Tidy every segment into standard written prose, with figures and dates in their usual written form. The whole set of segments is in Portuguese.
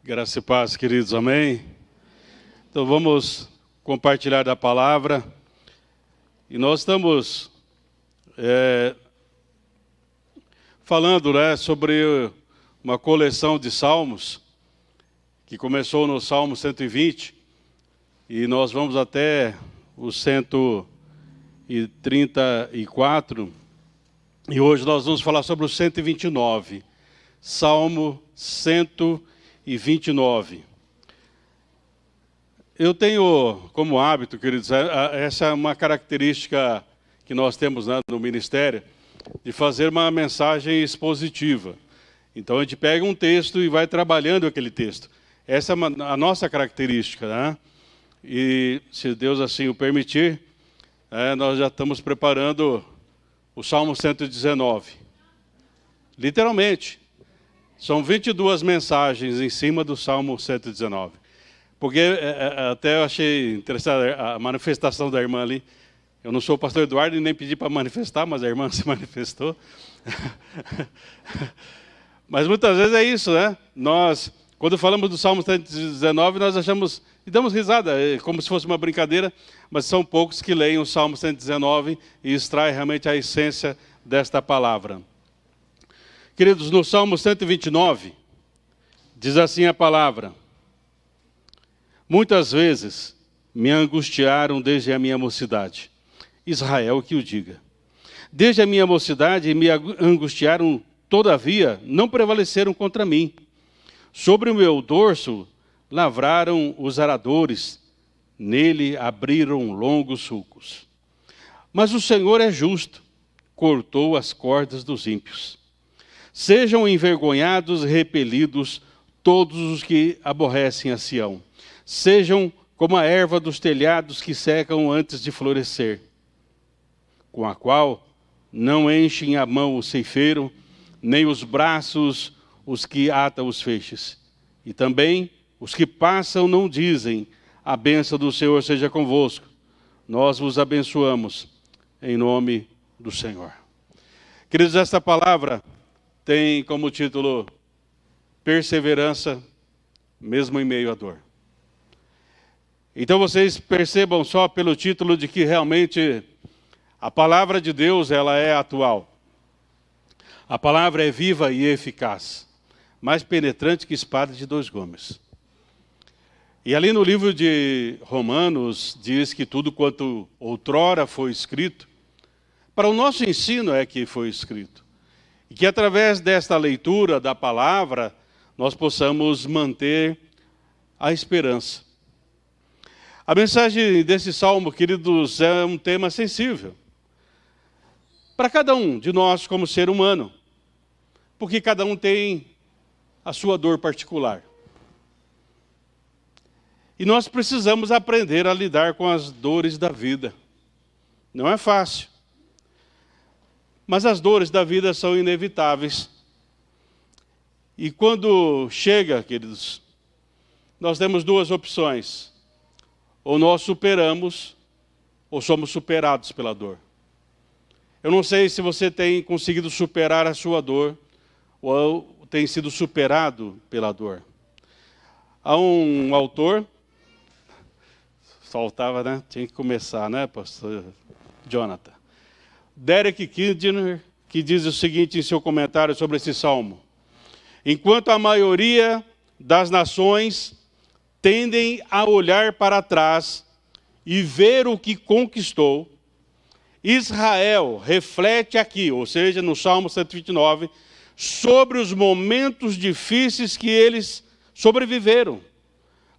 Graça e paz, queridos, amém? Então vamos compartilhar da palavra. E nós estamos falando sobre uma coleção de salmos, que começou no Salmo 120, e nós vamos até o 134, e hoje nós vamos falar sobre o 129, Salmo 129. Eu tenho como hábito, queridos, essa é uma característica que nós temos, né, no ministério, de fazer uma mensagem expositiva. Então a gente pega um texto e vai trabalhando aquele texto. Essa é a nossa característica, né? E se Deus assim o permitir, nós já estamos preparando o Salmo 119. Literalmente. São 22 mensagens em cima do Salmo 119. Porque até eu achei interessante a manifestação da irmã ali. Eu não sou o pastor Eduardo e nem pedi para manifestar, mas a irmã se manifestou. Mas muitas vezes é isso, né? Nós, quando falamos do Salmo 119, nós achamos e damos risada, como se fosse uma brincadeira, mas são poucos que leem o Salmo 119 e extraem realmente a essência desta palavra. Queridos, no Salmo 129, diz assim a palavra: muitas vezes me angustiaram desde a minha mocidade. Israel que o diga. Desde a minha mocidade me angustiaram, todavia não prevaleceram contra mim. Sobre o meu dorso lavraram os aradores, nele abriram longos sulcos. Mas o Senhor é justo, cortou as cordas dos ímpios. Sejam envergonhados e repelidos todos os que aborrecem a Sião. Sejam como a erva dos telhados que secam antes de florescer, com a qual não enchem a mão o ceifeiro, nem os braços os que atam os feixes. E também os que passam não dizem: a bênção do Senhor seja convosco. Nós vos abençoamos em nome do Senhor. Queridos, esta palavra tem como título Perseverança, mesmo em meio à dor. Então vocês percebam só pelo título de que realmente a palavra de Deus, ela é atual. A palavra é viva e eficaz, mais penetrante que espada de dois gumes. E ali no livro de Romanos diz que tudo quanto outrora foi escrito, para o nosso ensino é que foi escrito. E que através desta leitura da palavra, nós possamos manter a esperança. A mensagem desse salmo, queridos, é um tema sensível. Para cada um de nós como ser humano. Porque cada um tem a sua dor particular. E nós precisamos aprender a lidar com as dores da vida. Não é fácil. Mas as dores da vida são inevitáveis. E quando chega, queridos, nós temos duas opções. Ou nós superamos, ou somos superados pela dor. Eu não sei se você tem conseguido superar a sua dor, ou tem sido superado pela dor. Há um autor, faltava, né? Tinha que começar, né, pastor Jonathan? Derek Kidner, que diz o seguinte em seu comentário sobre esse salmo: enquanto a maioria das nações tendem a olhar para trás e ver o que conquistou, Israel reflete aqui, ou seja, no Salmo 129, sobre os momentos difíceis que eles sobreviveram.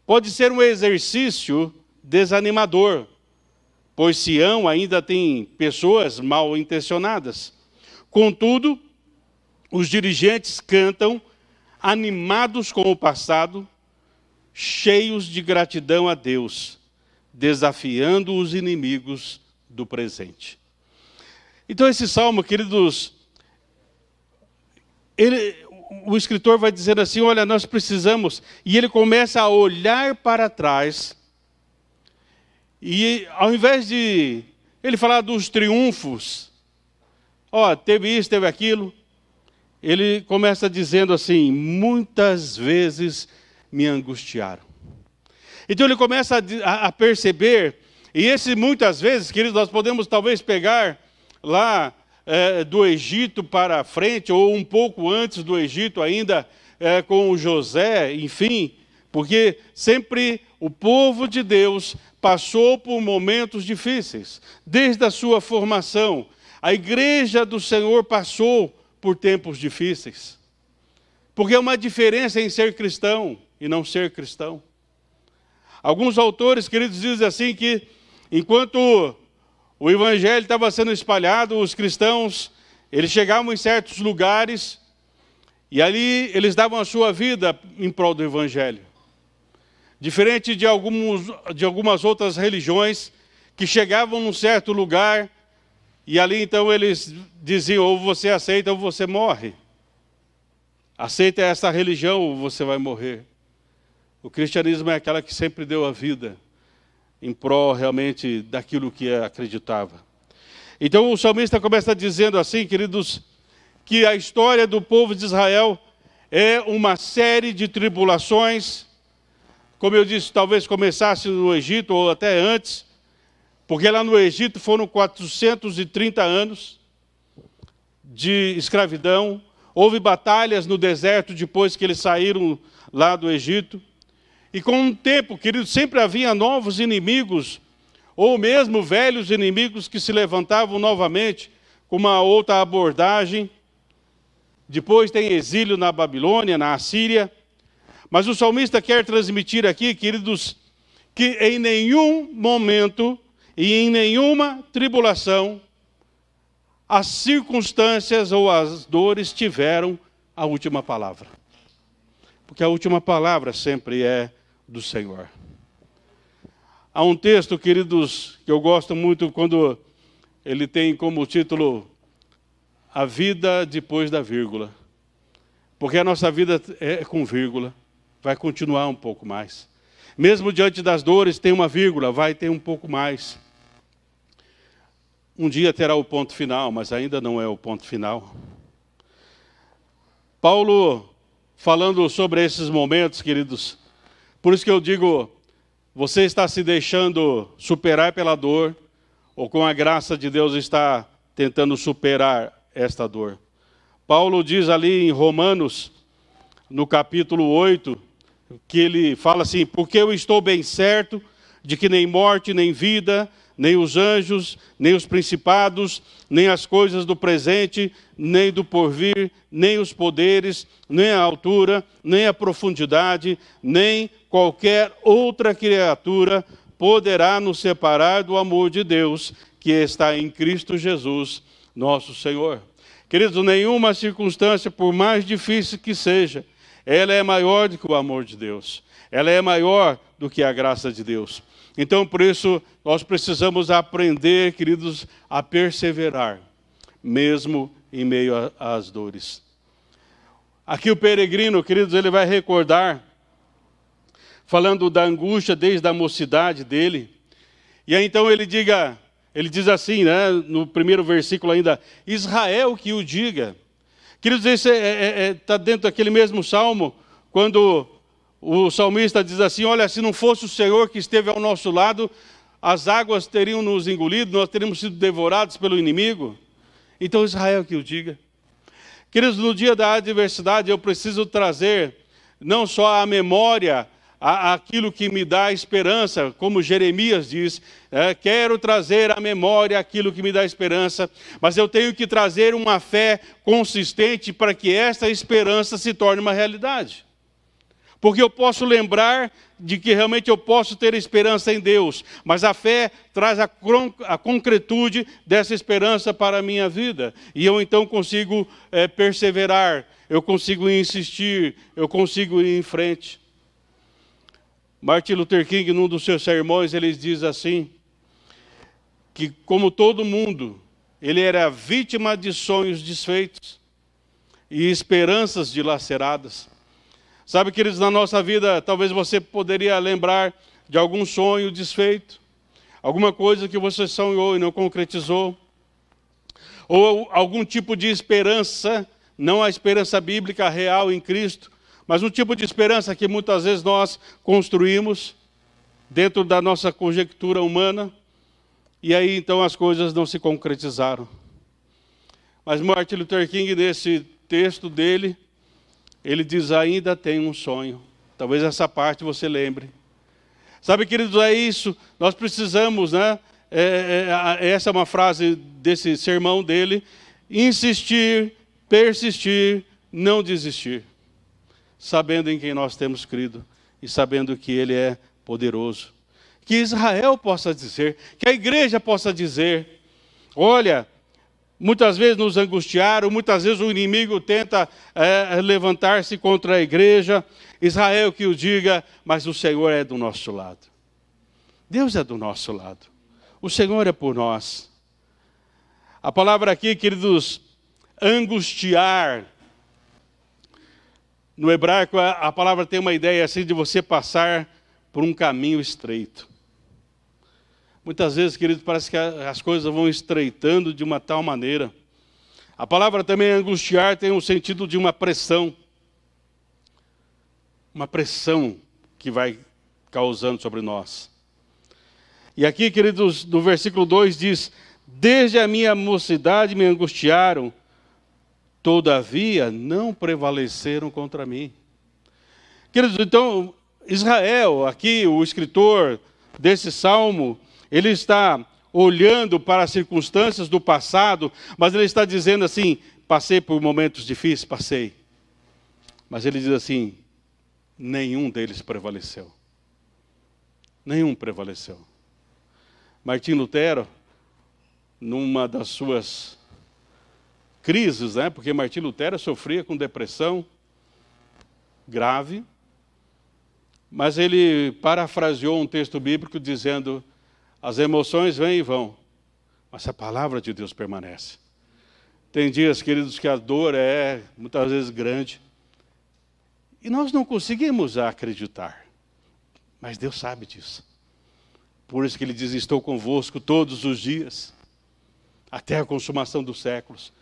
Pode ser um exercício desanimador, pois Sião ainda tem pessoas mal intencionadas. Contudo, os dirigentes cantam animados com o passado, cheios de gratidão a Deus, desafiando os inimigos do presente. Então esse salmo, queridos, o escritor vai dizer assim: olha, nós precisamos, e ele começa a olhar para trás, e ao invés de ele falar dos triunfos, teve isso, teve aquilo, ele começa dizendo assim: muitas vezes me angustiaram. Então ele começa a perceber, e esse muitas vezes, queridos, nós podemos talvez pegar lá do Egito para frente, ou um pouco antes do Egito ainda, com o José, enfim, porque sempre o povo de Deus passou por momentos difíceis, desde a sua formação. A igreja do Senhor passou por tempos difíceis, porque há uma diferença em ser cristão e não ser cristão. Alguns autores, queridos, dizem assim que enquanto o evangelho estava sendo espalhado, os cristãos, eles chegavam em certos lugares e ali eles davam a sua vida em prol do evangelho. Diferente de algumas outras religiões que chegavam num certo lugar e ali então eles diziam, ou você aceita ou você morre. Aceita essa religião ou você vai morrer. O cristianismo é aquela que sempre deu a vida em prol realmente daquilo que acreditava. Então o salmista começa dizendo assim, queridos, que a história do povo de Israel é uma série de tribulações. Como eu disse, talvez começasse no Egito ou até antes, porque lá no Egito foram 430 anos de escravidão. Houve batalhas no deserto depois que eles saíram lá do Egito. E com o tempo, queridos, sempre havia novos inimigos, ou mesmo velhos inimigos que se levantavam novamente com uma outra abordagem. Depois tem exílio na Babilônia, na Assíria. Mas o salmista quer transmitir aqui, queridos, que em nenhum momento e em nenhuma tribulação as circunstâncias ou as dores tiveram a última palavra. Porque a última palavra sempre é do Senhor. Há um texto, queridos, que eu gosto muito quando ele tem como título A Vida Depois da Vírgula. Porque a nossa vida é com vírgula, vai continuar um pouco mais. Mesmo diante das dores tem uma vírgula, vai ter um pouco mais. Um dia terá o ponto final, mas ainda não é o ponto final. Paulo, falando sobre esses momentos, queridos, por isso que eu digo, você está se deixando superar pela dor, ou com a graça de Deus está tentando superar esta dor. Paulo diz ali em Romanos, no capítulo 8, que ele fala assim, porque eu estou bem certo de que nem morte, nem vida, nem os anjos, nem os principados, nem as coisas do presente, nem do porvir, nem os poderes, nem a altura, nem a profundidade, nem qualquer outra criatura poderá nos separar do amor de Deus que está em Cristo Jesus, nosso Senhor. Queridos, nenhuma circunstância, por mais difícil que seja, ela é maior do que o amor de Deus. Ela é maior do que a graça de Deus. Então, por isso, nós precisamos aprender, queridos, a perseverar, mesmo em meio às dores. Aqui o peregrino, queridos, ele vai recordar, falando da angústia desde a mocidade dele. E aí então ele diz assim, né, no primeiro versículo ainda, Israel que o diga. Queridos, esse está dentro daquele mesmo salmo, quando o salmista diz assim, olha, se não fosse o Senhor que esteve ao nosso lado, as águas teriam nos engolido, nós teríamos sido devorados pelo inimigo. Então Israel que o diga. Queridos, no dia da adversidade eu preciso trazer não só a memória, aquilo que me dá esperança, como Jeremias diz, quero trazer à memória aquilo que me dá esperança, mas eu tenho que trazer uma fé consistente para que esta esperança se torne uma realidade. Porque eu posso lembrar de que realmente eu posso ter esperança em Deus, mas a fé traz a concretude dessa esperança para a minha vida. E eu então consigo perseverar, eu consigo insistir, eu consigo ir em frente. Martin Luther King, num dos seus sermões, ele diz assim, que como todo mundo, ele era vítima de sonhos desfeitos e esperanças dilaceradas. Sabe, queridos, na nossa vida, talvez você poderia lembrar de algum sonho desfeito, alguma coisa que você sonhou e não concretizou, ou algum tipo de esperança, não a esperança bíblica real em Cristo, mas um tipo de esperança que muitas vezes nós construímos dentro da nossa conjectura humana, e aí então as coisas não se concretizaram. Mas Martin Luther King, nesse texto dele, ele diz: ainda tem um sonho. Talvez essa parte você lembre. Sabe, queridos, é isso. Nós precisamos, né? Essa é uma frase desse sermão dele: insistir, persistir, não desistir. Sabendo em quem nós temos crido e sabendo que Ele é poderoso. Que Israel possa dizer, que a igreja possa dizer: olha, muitas vezes nos angustiaram, muitas vezes o inimigo tenta levantar-se contra a igreja. Israel que o diga, mas o Senhor é do nosso lado. Deus é do nosso lado. O Senhor é por nós. A palavra aqui, queridos, angustiar. No hebraico, a palavra tem uma ideia assim de você passar por um caminho estreito. Muitas vezes, queridos, parece que as coisas vão estreitando de uma tal maneira. A palavra também angustiar tem um sentido de uma pressão. Uma pressão que vai causando sobre nós. E aqui, queridos, no versículo 2 diz: desde a minha mocidade me angustiaram, todavia não prevaleceram contra mim. Queridos, então, Israel, aqui o escritor desse salmo, ele está olhando para as circunstâncias do passado, mas ele está dizendo assim: passei por momentos difíceis, passei. Mas ele diz assim: nenhum deles prevaleceu. Nenhum prevaleceu. Martim Lutero, numa das suas crises, né? Porque Martim Lutero sofria com depressão grave, mas ele parafraseou um texto bíblico dizendo: as emoções vêm e vão, mas a palavra de Deus permanece. Tem dias, queridos, que a dor é muitas vezes grande, e nós não conseguimos acreditar, mas Deus sabe disso. Por isso que ele diz: estou convosco todos os dias, até a consumação dos séculos.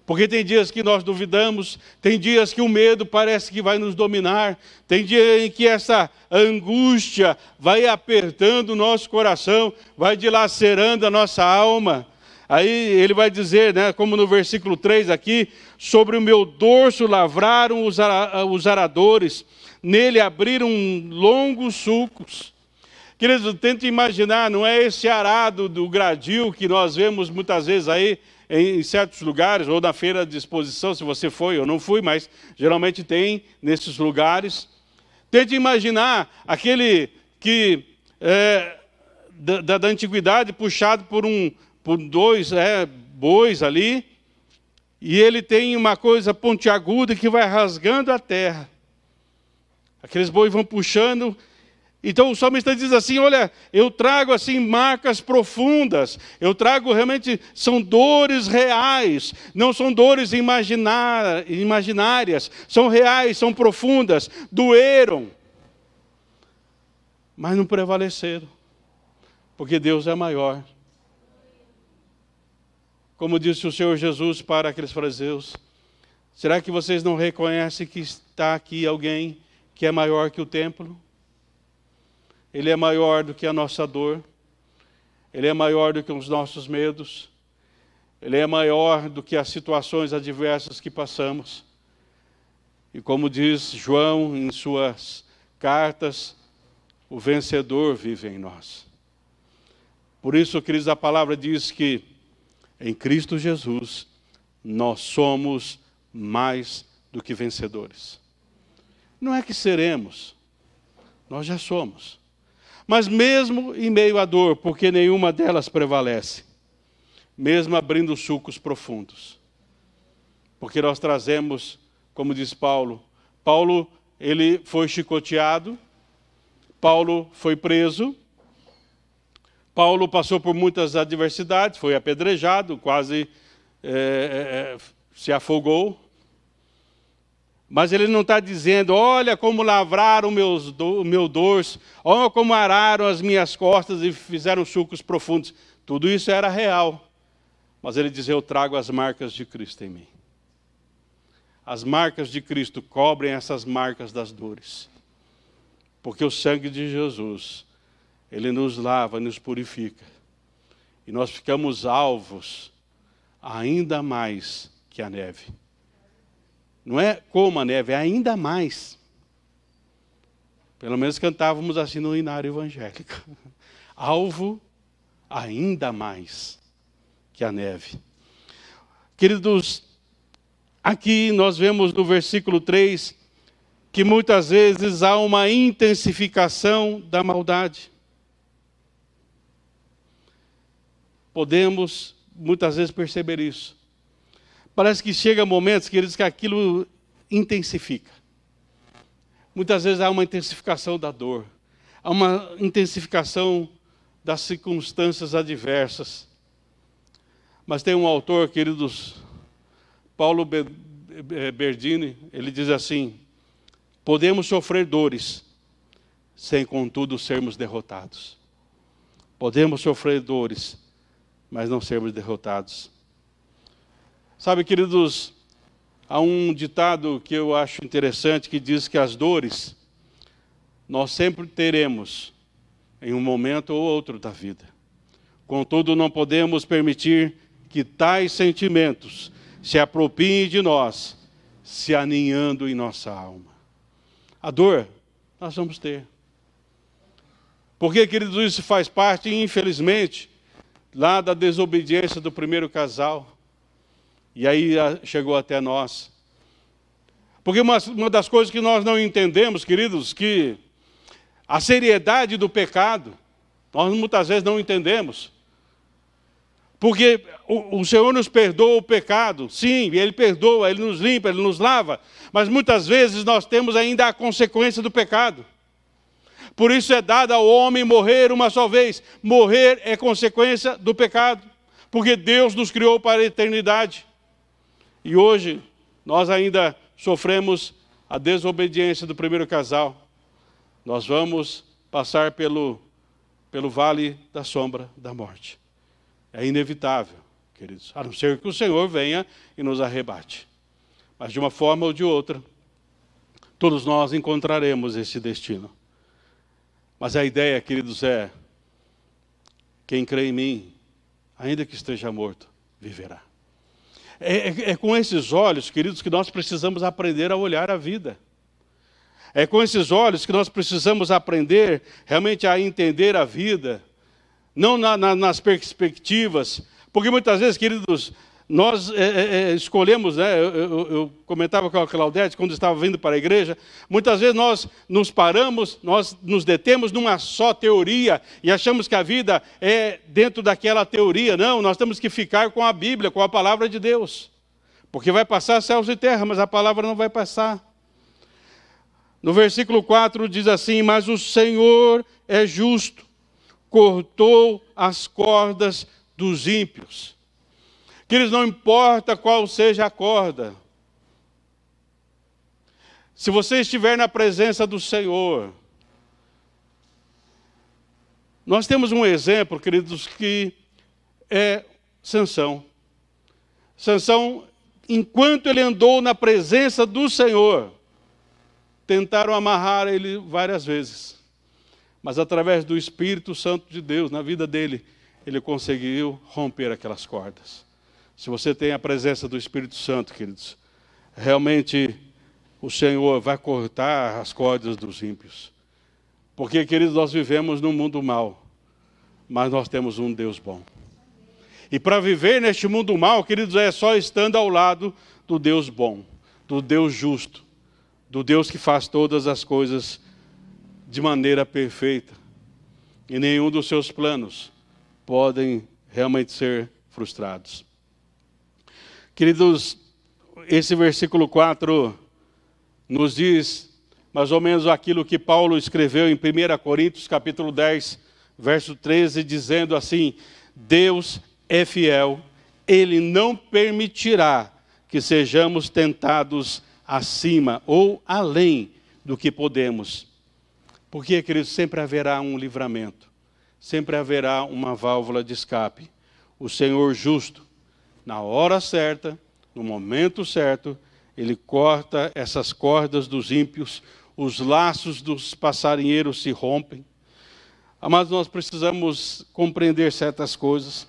Porque tem dias que nós duvidamos, tem dias que o medo parece que vai nos dominar, tem dia em que essa angústia vai apertando o nosso coração, vai dilacerando a nossa alma. Aí ele vai dizer, né, como no versículo 3 aqui: sobre o meu dorso lavraram os aradores, nele abriram longos sulcos. Queridos, tente imaginar, não é esse arado do gradil que nós vemos muitas vezes aí em certos lugares, ou na feira de exposição, se você foi, eu não fui, mas geralmente tem nesses lugares. Tente imaginar aquele que da antiguidade, puxado por dois bois ali, e ele tem uma coisa pontiaguda que vai rasgando a terra. Aqueles bois vão puxando. Então o salmista diz assim: olha, eu trago assim marcas profundas, eu trago realmente, são dores reais, não são dores imaginárias, são reais, são profundas, doeram, mas não prevaleceram, porque Deus é maior. Como disse o Senhor Jesus para aqueles fariseus: será que vocês não reconhecem que está aqui alguém que é maior que o templo? Ele é maior do que a nossa dor, Ele é maior do que os nossos medos, Ele é maior do que as situações adversas que passamos. E como diz João em suas cartas, o vencedor vive em nós. Por isso, queridos, a palavra diz que em Cristo Jesus nós somos mais do que vencedores. Não é que seremos, nós já somos. Mas mesmo em meio à dor, porque nenhuma delas prevalece, mesmo abrindo sulcos profundos, porque nós trazemos, como diz Paulo, ele foi chicoteado, Paulo foi preso, Paulo passou por muitas adversidades, foi apedrejado, quase se afogou. Mas ele não está dizendo: olha como lavraram o meu dorso, olha como araram as minhas costas e fizeram sulcos profundos. Tudo isso era real. Mas ele diz: eu trago as marcas de Cristo em mim. as marcas de Cristo cobrem essas marcas das dores. Porque o sangue de Jesus, ele nos lava, nos purifica. E nós ficamos alvos ainda mais que a neve. Não é como a neve, é ainda mais. Pelo menos cantávamos assim no hinário evangélico. Alvo ainda mais que a neve. Queridos, aqui nós vemos no versículo 3 que muitas vezes há uma intensificação da maldade. Podemos muitas vezes perceber isso. Parece que chega momentos, queridos, que aquilo intensifica. Muitas vezes há uma intensificação da dor, há uma intensificação das circunstâncias adversas. Mas tem um autor, queridos, Paulo Berdini, ele diz assim: podemos sofrer dores, sem contudo sermos derrotados. Podemos sofrer dores, mas não sermos derrotados. Sabe, queridos, há um ditado que eu acho interessante, que diz que as dores nós sempre teremos em um momento ou outro da vida. Contudo, não podemos permitir que tais sentimentos se apropriem de nós, se aninhando em nossa alma. A dor nós vamos ter. Porque, queridos, isso faz parte, infelizmente, lá da desobediência do primeiro casal. E aí chegou até nós. Porque uma das coisas que nós não entendemos, queridos, que a seriedade do pecado, nós muitas vezes não entendemos. Porque o Senhor nos perdoa o pecado, sim, Ele perdoa, Ele nos limpa, Ele nos lava. Mas muitas vezes nós temos ainda a consequência do pecado. Por isso é dado ao homem morrer uma só vez. Morrer é consequência do pecado. Porque Deus nos criou para a eternidade. E hoje nós ainda sofremos a desobediência do primeiro casal. Nós vamos passar pelo vale da sombra da morte. É inevitável, queridos, a não ser que o Senhor venha e nos arrebate. Mas de uma forma ou de outra, todos nós encontraremos esse destino. Mas a ideia, queridos, é: quem crê em mim, ainda que esteja morto, viverá. É com esses olhos, queridos, que nós precisamos aprender a olhar a vida. É com esses olhos que nós precisamos aprender realmente a entender a vida, não nas perspectivas, porque muitas vezes, queridos, nós escolhemos, né? Eu comentava com a Claudete quando estava vindo para a igreja, muitas vezes nós nos paramos, nós nos detemos numa só teoria e achamos que a vida é dentro daquela teoria. Não, nós temos que ficar com a Bíblia, com a palavra de Deus, porque vai passar céus e terra, mas a palavra não vai passar. No versículo 4 diz assim: mas o Senhor é justo, cortou as cordas dos ímpios. Queridos, não importa qual seja a corda. Se você estiver na presença do Senhor. Nós temos um exemplo, queridos, que é Sansão. Sansão, enquanto ele andou na presença do Senhor, tentaram amarrar ele várias vezes. Mas através do Espírito Santo de Deus, na vida dele, ele conseguiu romper aquelas cordas. Se você tem a presença do Espírito Santo, queridos, realmente o Senhor vai cortar as cordas dos ímpios. Porque, queridos, nós vivemos num mundo mau, mas nós temos um Deus bom. E para viver neste mundo mau, queridos, é só estando ao lado do Deus bom, do Deus justo, do Deus que faz todas as coisas de maneira perfeita. E nenhum dos seus planos podem realmente ser frustrados. Queridos, esse versículo 4 nos diz mais ou menos aquilo que Paulo escreveu em 1 Coríntios capítulo 10, verso 13, dizendo assim: Deus é fiel, Ele não permitirá que sejamos tentados acima ou além do que podemos. Porque, queridos, sempre haverá um livramento, sempre haverá uma válvula de escape. O Senhor justo, na hora certa, no momento certo, Ele corta essas cordas dos ímpios, os laços dos passarinheiros se rompem. Mas nós precisamos compreender certas coisas.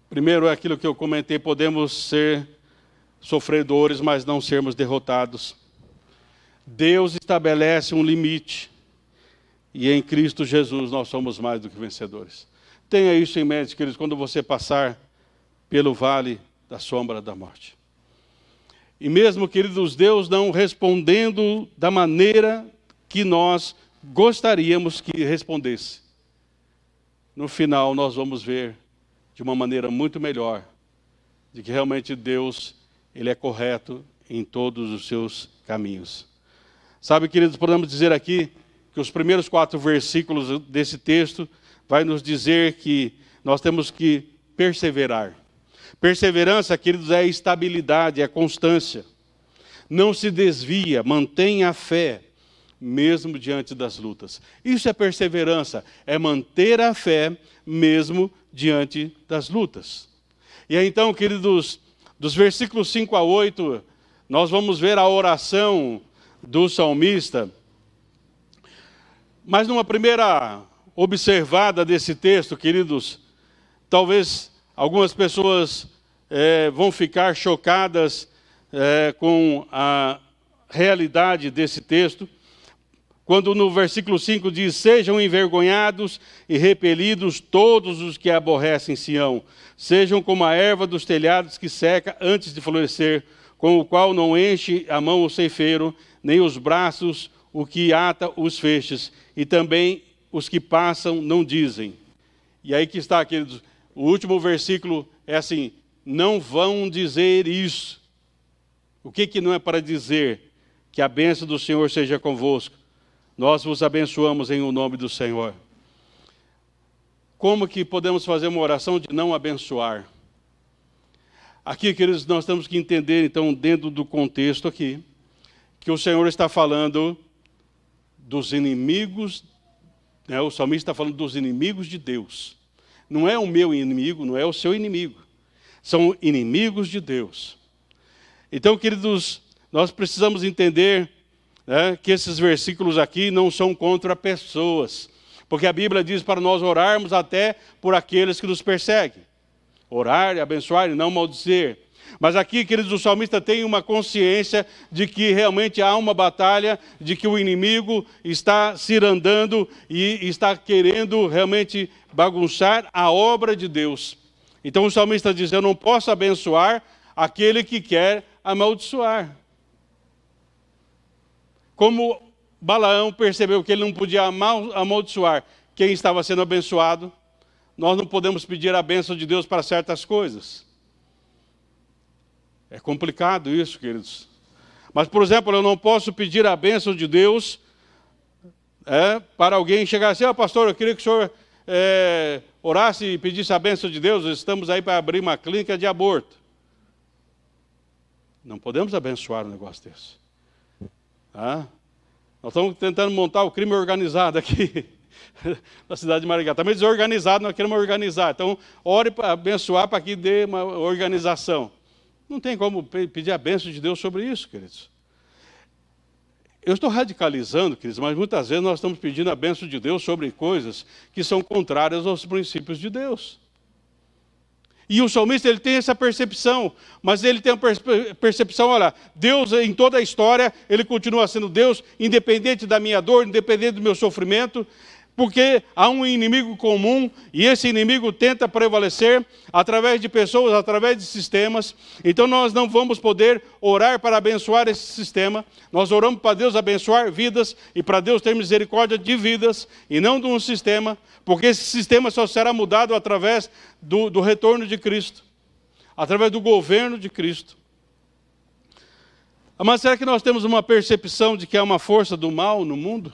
Primeiro é aquilo que eu comentei, podemos ser sofredores, mas não sermos derrotados. Deus estabelece um limite, e em Cristo Jesus nós somos mais do que vencedores. Tenha isso em mente, queridos, quando você passar pelo vale da sombra da morte. E mesmo, queridos, Deus não respondendo da maneira que nós gostaríamos que respondesse, no final nós vamos ver de uma maneira muito melhor, de que realmente Deus, Ele é correto em todos os seus caminhos. Sabe, queridos, podemos dizer aqui que os primeiros 4 versículos desse texto vai nos dizer que nós temos que perseverar. Perseverança, queridos, é estabilidade, é constância. Não se desvia, mantenha a fé, mesmo diante das lutas. Isso é perseverança, é manter a fé, mesmo diante das lutas. E aí, então, queridos, dos versículos 5 a 8, nós vamos ver a oração do salmista. Mas numa primeira observada desse texto, queridos, talvez algumas pessoas vão ficar chocadas com a realidade desse texto, quando no versículo 5 diz: sejam envergonhados e repelidos todos os que aborrecem Sião, sejam como a erva dos telhados que seca antes de florescer, com o qual não enche a mão o ceifeiro, nem os braços o que ata os feixes, e também os que passam não dizem. E aí que está, queridos, o último versículo é assim: não vão dizer isso. O que não é para dizer? Que a bênção do Senhor seja convosco. Nós vos abençoamos em o nome do Senhor. Como que podemos fazer uma oração de não abençoar? Aqui, queridos, nós temos que entender, então, dentro do contexto aqui, que o Senhor está falando dos inimigos, o salmista está falando dos inimigos de Deus. Não é o meu inimigo, não é o seu inimigo. São inimigos de Deus. Então, queridos, nós precisamos entender que esses versículos aqui não são contra pessoas, porque a Bíblia diz para nós orarmos até por aqueles que nos perseguem. Orar, abençoar e não maldizer. Mas aqui, queridos, o salmista tem uma consciência de que realmente há uma batalha, de que o inimigo está cirandando e está querendo realmente bagunçar a obra de Deus. Então o salmista diz: eu não posso abençoar aquele que quer amaldiçoar. Como Balaão percebeu que ele não podia amaldiçoar quem estava sendo abençoado, nós não podemos pedir a bênção de Deus para certas coisas. É complicado isso, queridos. Mas, por exemplo, eu não posso pedir a bênção de Deus para alguém chegar assim: pastor, eu queria que o senhor orasse e pedisse a bênção de Deus, estamos aí para abrir uma clínica de aborto. Não podemos abençoar um negócio desse. Nós estamos tentando montar o crime organizado aqui na cidade de Maringá. Também desorganizado, nós queremos organizar. Então, ore para abençoar, para que dê uma organização. Não tem como pedir a bênção de Deus sobre isso, queridos. Eu estou radicalizando, queridos, mas muitas vezes nós estamos pedindo a bênção de Deus sobre coisas que são contrárias aos princípios de Deus. E o salmista, ele tem essa percepção, mas ele tem a percepção: olha, Deus em toda a história, ele continua sendo Deus, independente da minha dor, independente do meu sofrimento, porque há um inimigo comum, e esse inimigo tenta prevalecer através de pessoas, através de sistemas. Então nós não vamos poder orar para abençoar esse sistema. Nós oramos para Deus abençoar vidas, e para Deus ter misericórdia de vidas, e não de um sistema, porque esse sistema só será mudado através do retorno de Cristo, através do governo de Cristo. Mas será que nós temos uma percepção de que há uma força do mal no mundo?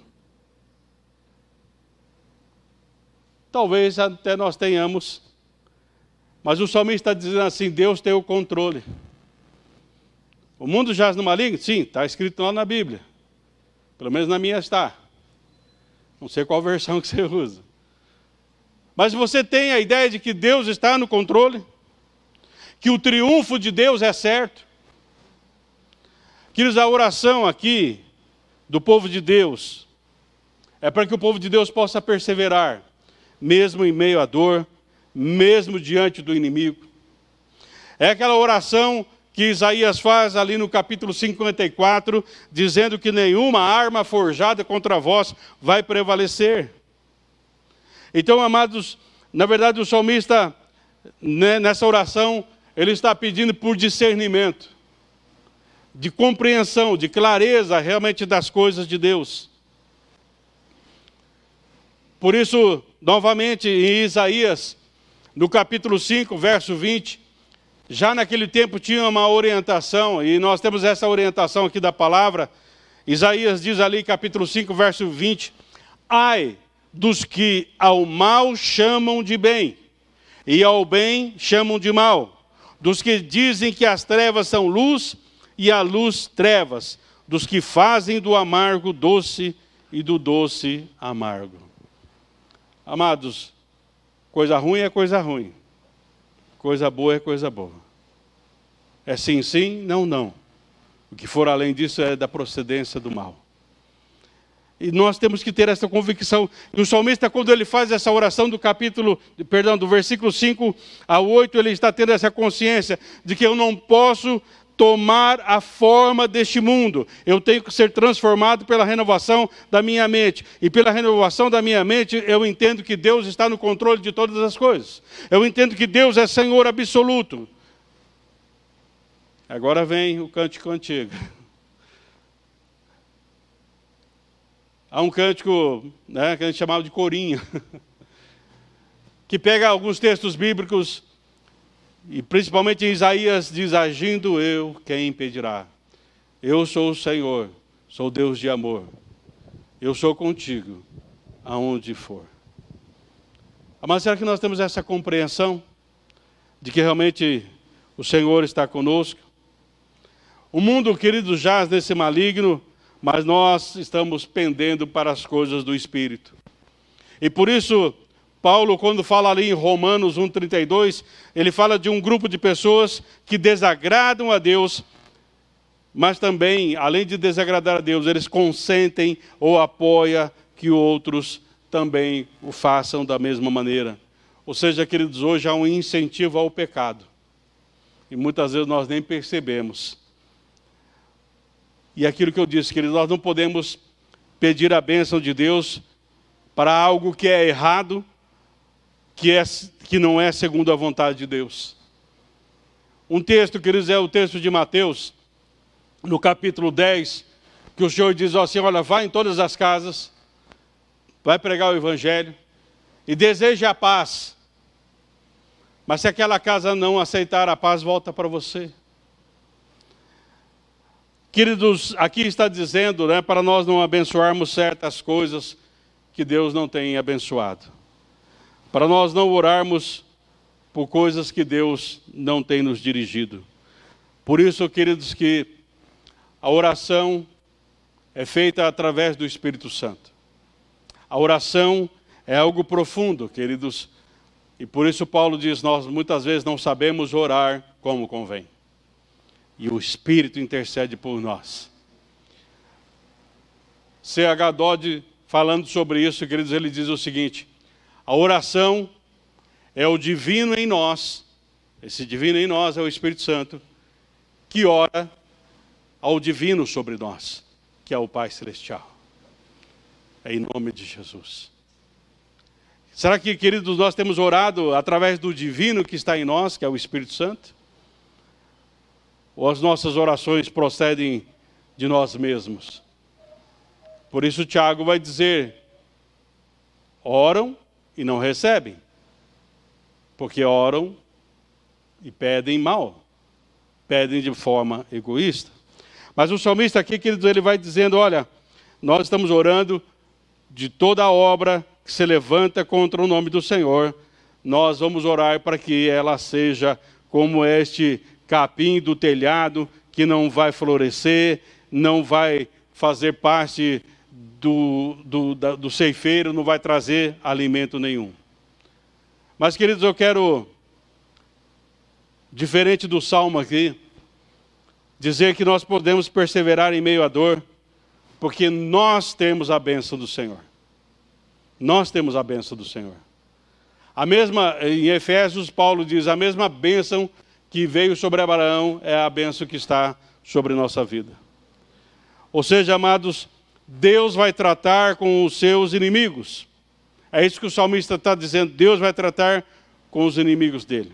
Talvez até nós tenhamos, mas o salmista está dizendo assim: Deus tem o controle. O mundo jaz no maligno? Sim, está escrito lá na Bíblia. Pelo menos na minha está. Não sei qual versão que você usa. Mas você tem a ideia de que Deus está no controle? Que o triunfo de Deus é certo? Queridos, a oração aqui do povo de Deus é para que o povo de Deus possa perseverar, mesmo em meio à dor, mesmo diante do inimigo. É aquela oração que Isaías faz ali no capítulo 54, dizendo que nenhuma arma forjada contra vós vai prevalecer. Então, amados, na verdade o salmista, nessa oração, ele está pedindo por discernimento, de compreensão, de clareza realmente das coisas de Deus. Por isso, novamente, em Isaías, no capítulo 5, verso 20, já naquele tempo tinha uma orientação, e nós temos essa orientação aqui da palavra. Isaías diz ali, capítulo 5, verso 20, ai dos que ao mal chamam de bem, e ao bem chamam de mal, dos que dizem que as trevas são luz, e a luz trevas, dos que fazem do amargo doce, e do doce amargo. Amados, coisa ruim é coisa ruim, coisa boa é coisa boa. É sim, sim, não, não. O que for além disso é da procedência do mal. E nós temos que ter essa convicção. E o salmista, quando ele faz essa oração do versículo 5 ao 8, ele está tendo essa consciência de que eu não posso tomar a forma deste mundo. Eu tenho que ser transformado pela renovação da minha mente. E pela renovação da minha mente, eu entendo que Deus está no controle de todas as coisas. Eu entendo que Deus é Senhor absoluto. Agora vem o cântico antigo. Há um cântico, né, que a gente chamava de corinho, que pega alguns textos bíblicos, e principalmente em Isaías diz, agindo eu, quem impedirá? Eu sou o Senhor, sou Deus de amor. Eu sou contigo, aonde for. Mas será que nós temos essa compreensão de que realmente o Senhor está conosco? O mundo, querido, jaz nesse maligno, mas nós estamos pendendo para as coisas do Espírito. E por isso, Paulo, quando fala ali em Romanos 1,32, ele fala de um grupo de pessoas que desagradam a Deus, mas também, além de desagradar a Deus, eles consentem ou apoiam que outros também o façam da mesma maneira. Ou seja, queridos, hoje há um incentivo ao pecado. E muitas vezes nós nem percebemos. E aquilo que eu disse, queridos, nós não podemos pedir a bênção de Deus para algo que é errado, que não é segundo a vontade de Deus. Um texto, queridos, é o texto de Mateus, no capítulo 10, que o Senhor diz assim, olha, vai em todas as casas, vai pregar o Evangelho, e deseje a paz. Mas se aquela casa não aceitar a paz, volta para você. Queridos, aqui está dizendo, né, para nós não abençoarmos certas coisas que Deus não tem abençoado. Para nós não orarmos por coisas que Deus não tem nos dirigido. Por isso, queridos, que a oração é feita através do Espírito Santo. A oração é algo profundo, queridos. E por isso Paulo diz, nós muitas vezes não sabemos orar como convém. E o Espírito intercede por nós. C.H. Dodd, falando sobre isso, queridos, ele diz o seguinte, a oração é o divino em nós, esse divino em nós é o Espírito Santo, que ora ao divino sobre nós, que é o Pai Celestial. É em nome de Jesus. Será que, queridos, nós temos orado através do divino que está em nós, que é o Espírito Santo? Ou as nossas orações procedem de nós mesmos? Por isso Tiago vai dizer, oram e não recebem, porque oram e pedem mal, pedem de forma egoísta. Mas o salmista aqui, queridos, ele vai dizendo, olha, nós estamos orando de toda a obra que se levanta contra o nome do Senhor, nós vamos orar para que ela seja como este capim do telhado, que não vai florescer, não vai fazer parte do ceifeiro, não vai trazer alimento nenhum. Mas, queridos, eu quero, diferente do Salmo aqui, Dizer que nós podemos perseverar em meio à dor, porque nós temos a bênção do Senhor. Nós temos a bênção do Senhor. A mesma, em Efésios, Paulo diz, a mesma bênção que veio sobre Abraão é a bênção que está sobre nossa vida. Ou seja, amados, Deus vai tratar com os seus inimigos. É isso que o salmista está dizendo, Deus vai tratar com os inimigos dele.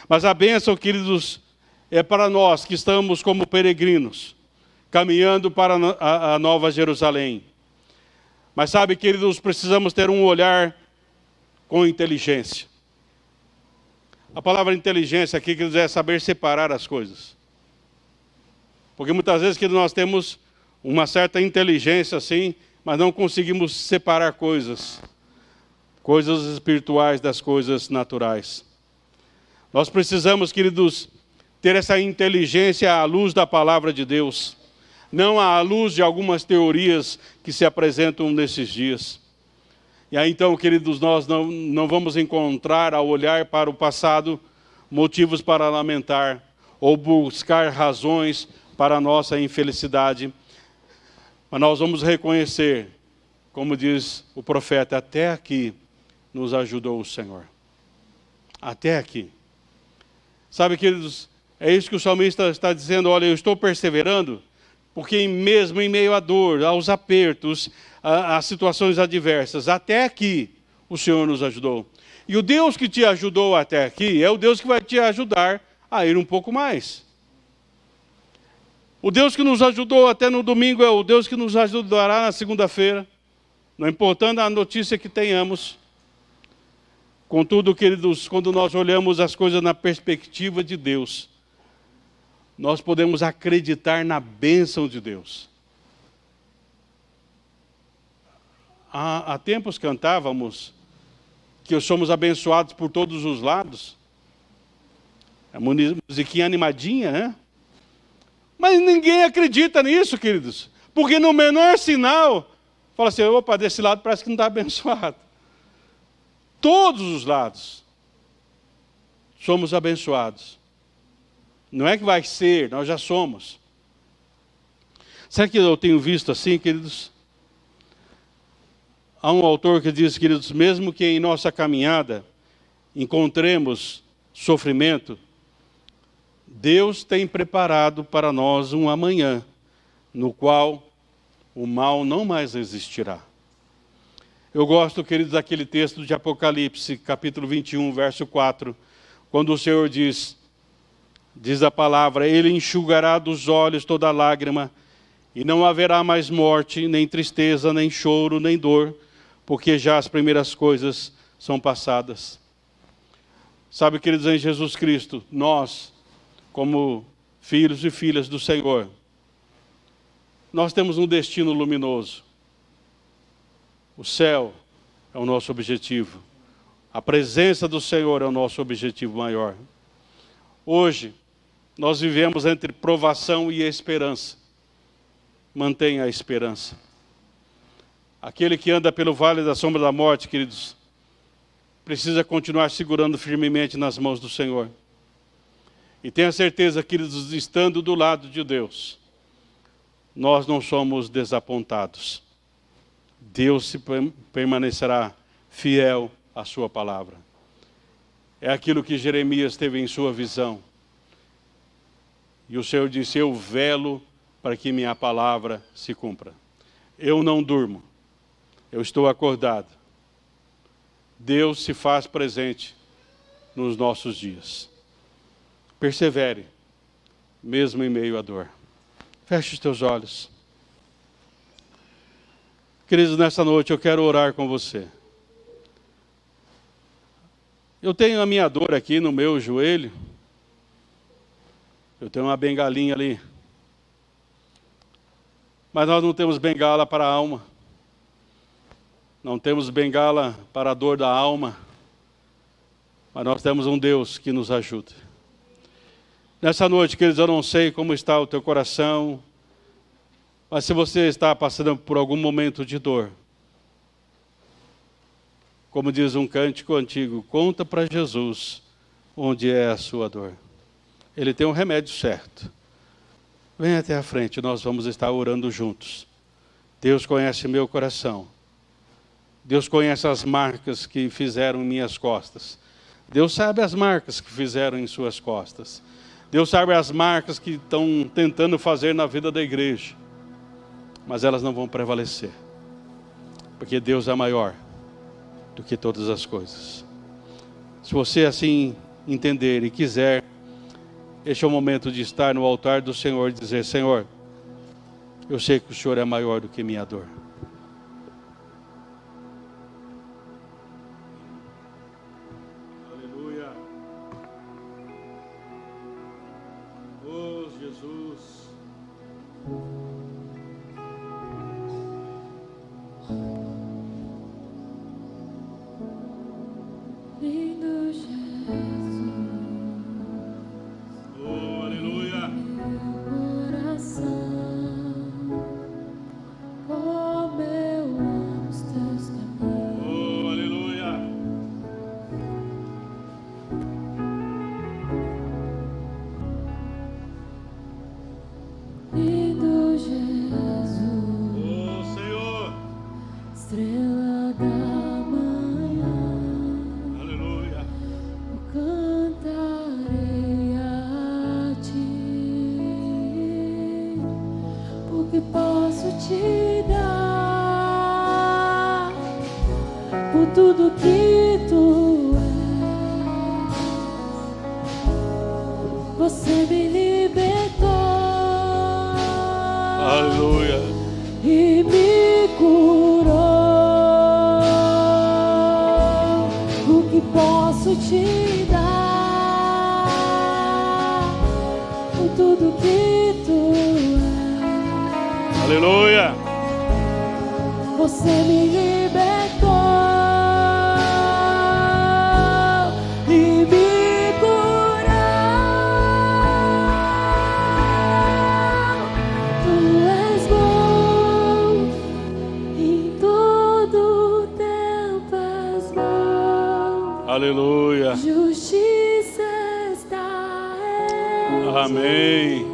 Mas a bênção, queridos, é para nós que estamos como peregrinos, caminhando para a Nova Jerusalém. Mas sabe, queridos, precisamos ter um olhar com inteligência. A palavra inteligência aqui, queridos, é saber separar as coisas. Porque muitas vezes que nós temos uma certa inteligência assim, mas não conseguimos separar coisas espirituais das coisas naturais. Nós precisamos, queridos, ter essa inteligência à luz da palavra de Deus, não à luz de algumas teorias que se apresentam nesses dias. E aí então, queridos, nós não vamos encontrar, ao olhar para o passado, motivos para lamentar ou buscar razões para a nossa infelicidade. Mas nós vamos reconhecer, como diz o profeta, até aqui nos ajudou o Senhor. Até aqui. Sabe, queridos, é isso que o salmista está dizendo, olha, eu estou perseverando, porque mesmo em meio à dor, aos apertos, às situações adversas, até aqui o Senhor nos ajudou. E o Deus que te ajudou até aqui é o Deus que vai te ajudar a ir um pouco mais. O Deus que nos ajudou até no domingo é o Deus que nos ajudará na segunda-feira, não importando a notícia que tenhamos. Contudo, queridos, quando nós olhamos as coisas na perspectiva de Deus, nós podemos acreditar na bênção de Deus. Há tempos cantávamos que somos abençoados por todos os lados. É uma musiquinha animadinha, né? Mas ninguém acredita nisso, queridos. Porque no menor sinal, fala assim, opa, desse lado parece que não está abençoado. Todos os lados somos abençoados. Não é que vai ser, nós já somos. Sabe que eu tenho visto assim, queridos? Há um autor que diz, queridos, mesmo que em nossa caminhada encontremos sofrimento, Deus tem preparado para nós um amanhã, no qual o mal não mais existirá. Eu gosto, queridos, daquele texto de Apocalipse, capítulo 21, verso 4, quando o Senhor diz a palavra, Ele enxugará dos olhos toda lágrima, e não haverá mais morte, nem tristeza, nem choro, nem dor, porque já as primeiras coisas são passadas. Sabe, queridos, em Jesus Cristo, nós, como filhos e filhas do Senhor, nós temos um destino luminoso. O céu é o nosso objetivo. A presença do Senhor é o nosso objetivo maior. Hoje, nós vivemos entre provação e esperança. Mantenha a esperança. Aquele que anda pelo vale da sombra da morte, queridos, precisa continuar segurando firmemente nas mãos do Senhor. E tenha certeza, queridos, estando do lado de Deus, nós não somos desapontados. Deus permanecerá fiel à sua palavra. É aquilo que Jeremias teve em sua visão. E o Senhor disse, eu velo para que minha palavra se cumpra. Eu não durmo, eu estou acordado. Deus se faz presente nos nossos dias. Persevere, mesmo em meio à dor. Feche os teus olhos. Queridos, nessa noite eu quero orar com você. Eu tenho a minha dor aqui no meu joelho. Eu tenho uma bengalinha ali. Mas nós não temos bengala para a alma. Não temos bengala para a dor da alma. Mas nós temos um Deus que nos ajuda. Nessa noite, queridos, eu não sei como está o teu coração. Mas se você está passando por algum momento de dor, como diz um cântico antigo, conta para Jesus onde é a sua dor. Ele tem um remédio certo. Venha até a frente, nós vamos estar orando juntos. Deus conhece meu coração. Deus conhece as marcas que fizeram em minhas costas. Deus sabe as marcas que fizeram em suas costas. Deus sabe as marcas que estão tentando fazer na vida da igreja. Mas elas não vão prevalecer. Porque Deus é maior do que todas as coisas. Se você assim entender e quiser, este é o momento de estar no altar do Senhor e dizer: Senhor, eu sei que o Senhor é maior do que minha dor. Aleluia. Oh, Jesus. Lindo Jesus. Oh, aleluia. Coração, como eu amo os teus caminhos. Oh, aleluia. Lindo Jesus, Oh, Senhor. estrela da manhã, Aleluia. eu cantarei a ti, porque posso te dar por tudo que tu és. Você me libertou Aleluia. e me curou. O que posso te dar por tudo que tu és. Aleluia. Você me libertou e me curou. Tu és bom, em todo tempo és bom. Aleluia. Justiça está em ti. Amém.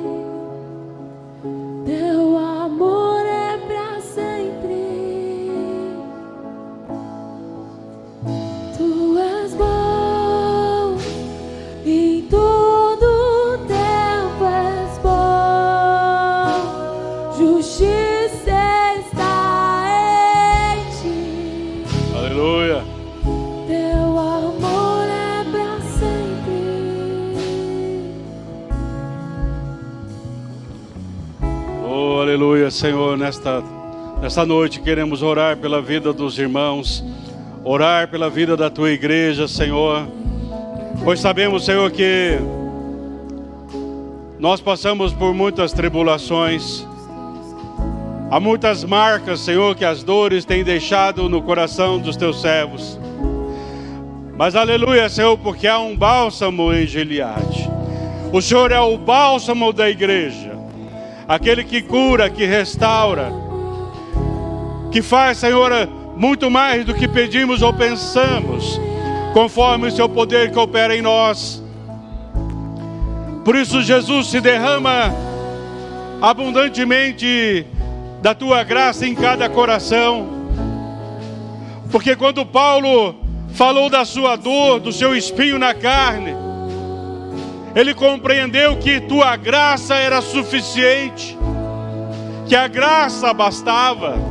Teu amor é pra sempre. Tu és bom, em todo tempo és bom. Justiça está em ti. Aleluia. Teu amor é pra sempre. Oh, aleluia, Senhor, nesta noite queremos orar pela vida dos irmãos, orar pela vida da tua igreja, Senhor, pois sabemos, Senhor, que nós passamos por muitas tribulações, há muitas marcas, Senhor, que as dores têm deixado no coração dos teus servos, mas aleluia, Senhor, porque há um bálsamo em Gileade. O Senhor é o bálsamo da igreja, aquele que cura, que restaura, que faz, Senhor, muito mais do que pedimos ou pensamos, conforme o seu poder que opera em nós. Por isso, Jesus, se derrama abundantemente da tua graça em cada coração, porque quando Paulo falou da sua dor, do seu espinho na carne, ele compreendeu que tua graça era suficiente, que a graça bastava.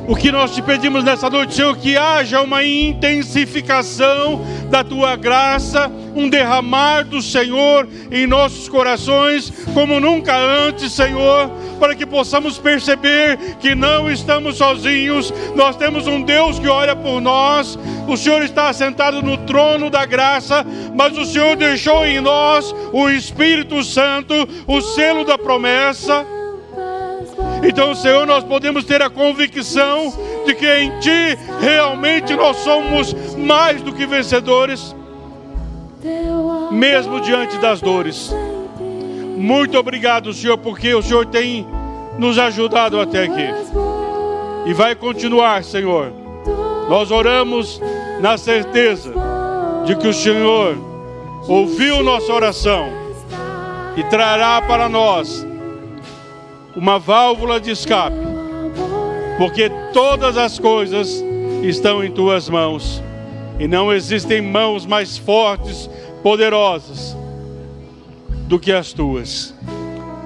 O que nós te pedimos nessa noite, Senhor, que haja uma intensificação da tua graça, um derramar do Senhor em nossos corações, como nunca antes, Senhor, para que possamos perceber que não estamos sozinhos, nós temos um Deus que olha por nós, o Senhor está assentado no trono da graça, mas o Senhor deixou em nós o Espírito Santo, o selo da promessa. Então, Senhor, nós podemos ter a convicção de que em Ti realmente nós somos mais do que vencedores, mesmo diante das dores. Muito obrigado, Senhor, porque o Senhor tem nos ajudado até aqui e vai continuar, Senhor. Nós oramos na certeza de que o Senhor ouviu nossa oração e trará para nós uma válvula de escape, porque todas as coisas estão em tuas mãos e não existem mãos mais fortes, poderosas do que as tuas.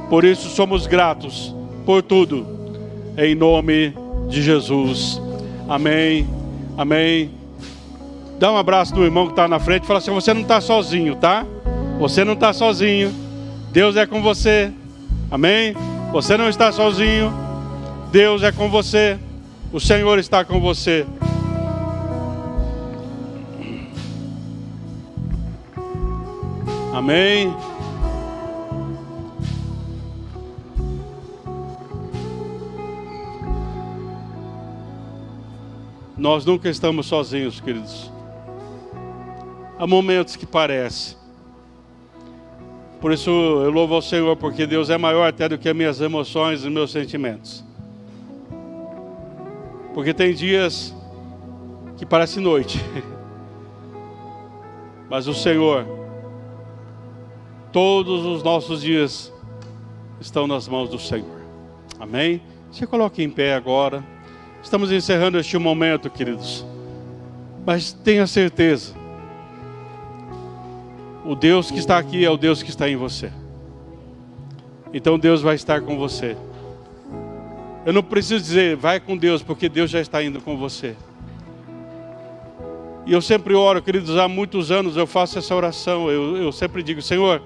Por isso somos gratos por tudo, em nome de Jesus. Amém, amém. Dá um abraço no irmão que está na frente e fala assim: você não está sozinho, tá? Você não está sozinho, Deus é com você. Amém? Você não está sozinho, Deus é com você, o Senhor está com você. Amém. Nós nunca estamos sozinhos, queridos. Há momentos que parece. Por isso eu louvo ao Senhor, porque Deus é maior até do que as minhas emoções e meus sentimentos. Porque tem dias que parece noite. Mas o Senhor, todos os nossos dias estão nas mãos do Senhor. Amém? Se coloque em pé agora. Estamos encerrando este momento, queridos. Mas tenha certeza, o Deus que está aqui é o Deus que está em você. Então Deus vai estar com você. Eu não preciso dizer, vai com Deus, porque Deus já está indo com você. E eu sempre oro, queridos, há muitos anos eu faço essa oração. Eu sempre digo: Senhor,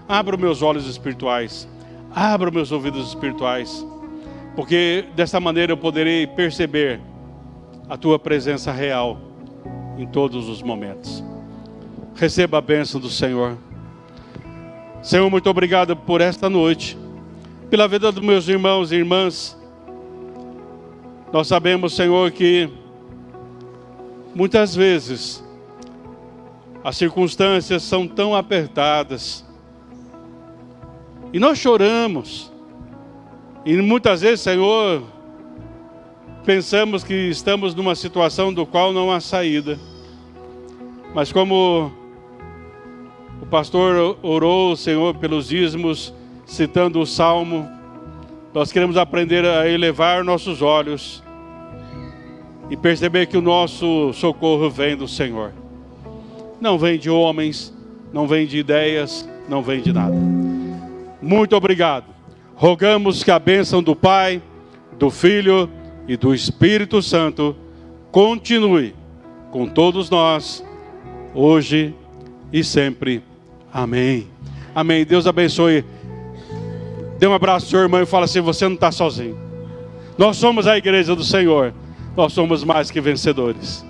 abra os meus olhos espirituais, abra os meus ouvidos espirituais, porque dessa maneira eu poderei perceber a tua presença real em todos os momentos. Receba a bênção do Senhor. Senhor, muito obrigado por esta noite, pela vida dos meus irmãos e irmãs. Nós sabemos, Senhor, que muitas vezes as circunstâncias são tão apertadas e nós choramos. E muitas vezes, Senhor, pensamos que estamos numa situação do qual não há saída. Mas como o pastor orou, Senhor, pelos dízimos, citando o Salmo, nós queremos aprender a elevar nossos olhos e perceber que o nosso socorro vem do Senhor. Não vem de homens, não vem de ideias, não vem de nada. Muito obrigado. Rogamos que a bênção do Pai, do Filho e do Espírito Santo continue com todos nós, hoje e sempre. Amém. Amém. Deus abençoe. Dê um abraço ao seu irmão e fala assim: você não está sozinho. Nós somos a igreja do Senhor. Nós somos mais que vencedores.